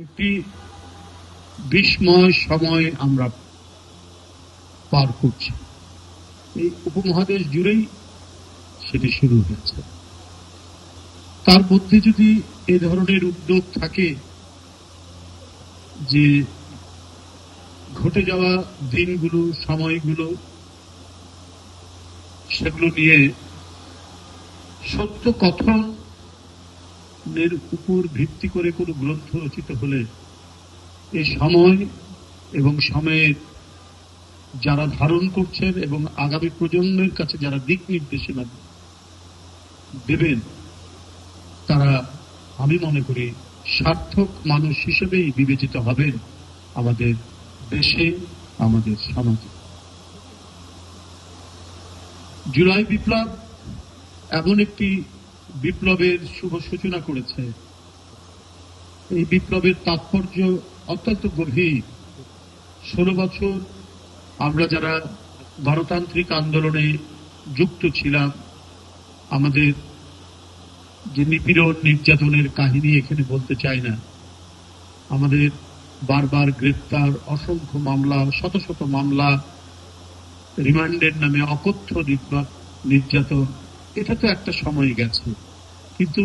একটি বিস্ময় সময় আমরা পার করছি। এই উপমহাদেশ জুড়েই সেটি শুরু হয়েছে। তার মধ্যে যদি এ ধরনের উদ্যোগ থাকে যে ঘটে যাওয়া দিনগুলো, সময়গুলো, সেগুলো নিয়ে সত্য কথনের উপর ভিত্তি করে কোনো গ্রন্থ রচিত হলে এই সময় এবং সময়ের যারা ধারণ করছেন এবং আগামী প্রজন্মের কাছে যারা দিক নির্দেশনা দেবেন, তারা আমি মনে করি সার্থক মানুষ হিসেবেই বিবেচিত হবেন আমাদের দেশে, আমাদের সমাজে। জুলাই বিপ্লব এমন একটি বিপ্লবের শুভ সূচনা করেছে। এই বিপ্লবের তাৎপর্য অত্যন্ত গভীর। 16 বছর আমরা যারা গণতান্ত্রিক আন্দোলনে যুক্ত ছিলাম, আমাদের যে নিপীড়ন নির্যাতনের কাহিনী এখানে বলতে চাই না, আমাদের বারবার গ্রেফতার, অসংখ্য মামলা, শত শত মামলা, রিমান্ডের নামে অকথ্য নির্যাতন, এটা তো একটা সময় গেছে। কিন্তু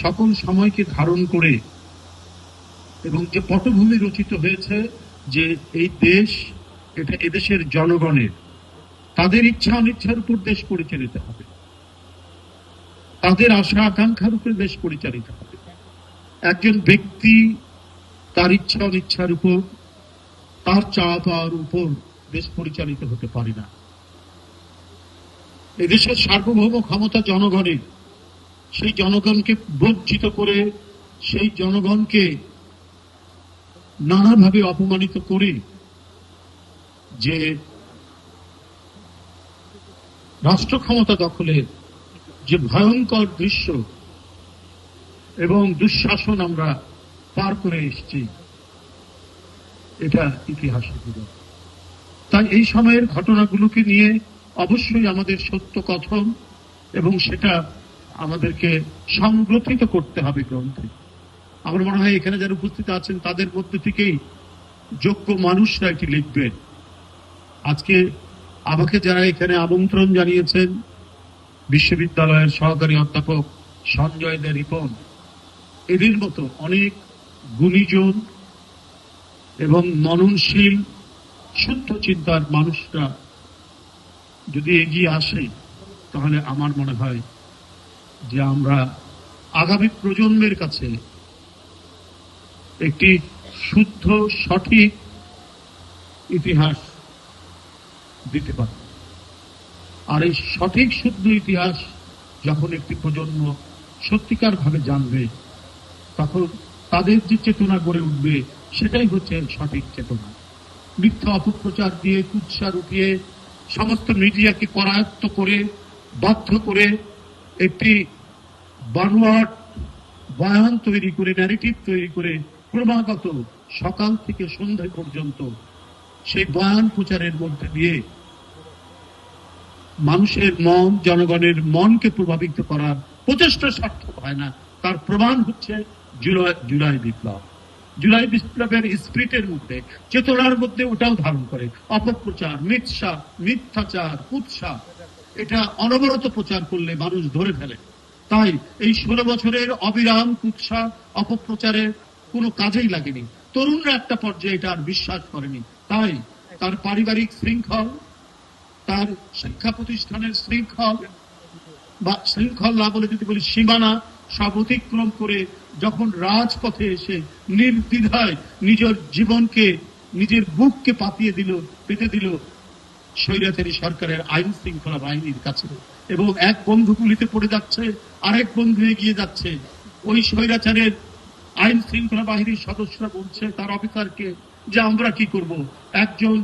সকল সময়কে ধারণ করে এবং যে পটভূমি রচিত হয়েছে যে এই দেশ, এটা এদেশের জনগণের, তাদের ইচ্ছা অনিচ্ছার উপর দেশ পরিচালিত হবে, তাদের আশা আকাঙ্ক্ষার উপর দেশ পরিচালিত হবে। একজন ব্যক্তি তার ইচ্ছা অনিচ্ছার উপর, তার চাওয়া পাওয়ার উপর দেশ পরিচালিত হতে পারে না। এদেশের সার্বভৌম ক্ষমতা জনগণের। সেই জনগণকে বঞ্চিত করে, সেই জনগণকে নানাভাবে অপমানিত করে যে রাষ্ট্র ক্ষমতা দখলের যে ভয়ঙ্কর দৃশ্য এবং দুঃশাসন আমরা পার করে এসেছি, এটা ইতিহাসের বিরল। তাই এই সময়ের ঘটনাগুলোকে নিয়ে অবশ্যই আমাদের সত্য কথন এবং সেটা আমাদেরকে সংগ্রথিত করতে হবে গ্রন্থে। আমার মনে হয় এখানে যারা উপস্থিত আছেন তাদের মধ্যে থেকেই যোগ্য মানুষরা এটি লিখবেন। আজকে আমাকে যারা এখানে আমন্ত্রণ জানিয়েছেন, বিশ্ববিদ্যালয়ের সহকারী অধ্যাপক সঞ্জয় দে রিপন, এদের মতো অনেক গুণীজন এবং মননশীল শুদ্ধ চিন্তার মানুষরা যদি এগিয়ে আসে, তাহলে আমার মনে হয় যে আমরা আগামী প্রজন্মের কাছে একটি শুদ্ধ সঠিক ইতিহাস দিতে পারব। আর এই সঠিক শুদ্ধ ইতিহাস যখন একটি প্রজন্ম সত্যিকার ভাবে জানবে, তখন তাদের যে চেতনা গড়ে উঠবে, সেটাই হচ্ছে সঠিক চেতনা। মিথ্যা অপপ্রচার দিয়ে, কুৎসা রুটিয়ে, সমস্ত মিডিয়াকে করায়ত্ত করে, বাধ্য করে একটি বানোয়াট বয়ান তৈরি করে, ন্যারেটিভ তৈরি করে ক্রমাগত সকাল থেকে সন্ধ্যা পর্যন্ত সেই বয়ান প্রচারের মধ্যে দিয়ে মানুষের মন, জনগণের মনকে প্রভাবিত করার প্রচেষ্টা সার্থক হয় না। তার প্রমাণ হচ্ছে জুলাই বিপ্লব। জুলাই বিপ্লবের স্পিরিটের মধ্যে, চেতনার মধ্যে ওটাও ধারণ করে। অপপ্রচার, মিথ্যাচার, কুৎসা, এটা অনবরত প্রচার করলে মানুষ ধরে ফেলে। তাই এই 16 বছরের অবিরাম কুৎসা, অপপ্রচারের কোনো কাজেই লাগেনি। তরুণরা একটা পর্যায়ে এটা আর বিশ্বাস করেনি। তাই তার পারিবারিক শৃঙ্খল, তার শিক্ষা প্রতিষ্ঠানের শৃঙ্খল বা শৃঙ্খল না বলে যদি বলি সীমানা, সব অতিক্রম করে যখন রাজপথে এসে নির্দ্বিধায় নিজের জীবনকে, নিজের বুককে পেতে দিল স্বৈরাচারী সরকারের আইন শৃঙ্খলা বাহিনীর কাছে, এবং এক বন্ধু গুলিতে পড়ে যাচ্ছে, আরেক বন্ধু এগিয়ে যাচ্ছে, ওই স্বৈরাচারের আইন শৃঙ্খলা বাহিনীর সদস্যরা বলছে তার অফিসারকে যে আমরা কি করব, একজন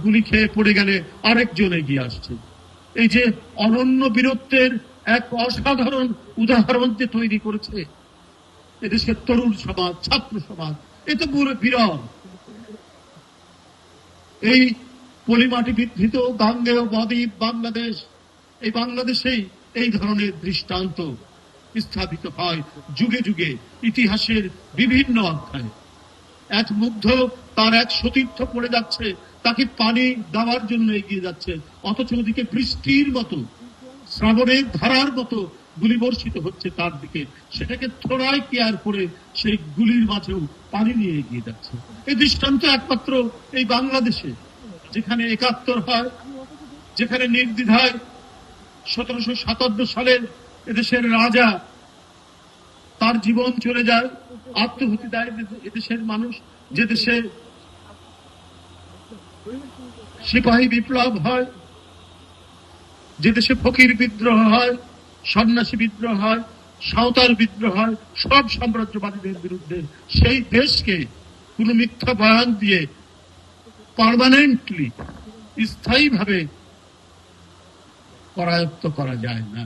গুলি খেয়ে পড়ে গেলে আরেকজন এগিয়ে আসছে। এই যে অনন্য বীরত্বের এক অসাধারণ উদাহরণ যে তৈরি করেছে এদেশের তরুণ সমাজ, ছাত্র সমাজ, এ তো পুরো বিরল। এই পলিমাটি বিধৃত গাঙ্গেয় বদ্বীপ বাংলাদেশ, এই বাংলাদেশেই এই ধরনের দৃষ্টান্ত স্থাপিত হয় যুগে যুগে ইতিহাসের বিভিন্ন অধ্যায়ে। এক মুগ্ধ তার এক সতীর্থ পড়ে যাচ্ছে, তাকে পানি দেওয়ার জন্য এগিয়ে যাচ্ছে, অথচ ওদিকে বৃষ্টির মতো, শ্রাবণের ধারার মতো গুলি বর্ষিত হচ্ছে তার দিকে, সেটাকে থোড়ায় কেয়ার করে সেই গুলির মাঝেও পানি নিয়ে এগিয়ে যাচ্ছে। এই দৃষ্টান্ত একমাত্র এই বাংলাদেশে, যেখানে ৭১ হয়, যেখানে নির্দ্বিধায় ১৭৫৭ সালের এদেশের রাজা তার জীবন চলে যায়, আত্মহুতি দেয় এদেশের মানুষ, যে দেশে সিপাহী বিপ্লব হয়, যে দেশে ফকির বিদ্রোহ হয়, সন্ন্যাসী বিদ্রোহ হয়, সাঁওতাল বিদ্রোহ হয়, সব সাম্রাজ্যবাদীদের বিরুদ্ধে, সেই দেশকে কোন মিথ্যা বয়ান দিয়ে পার্মানেন্টলি, স্থায়ীভাবে করায়ত্ত করা যায় না।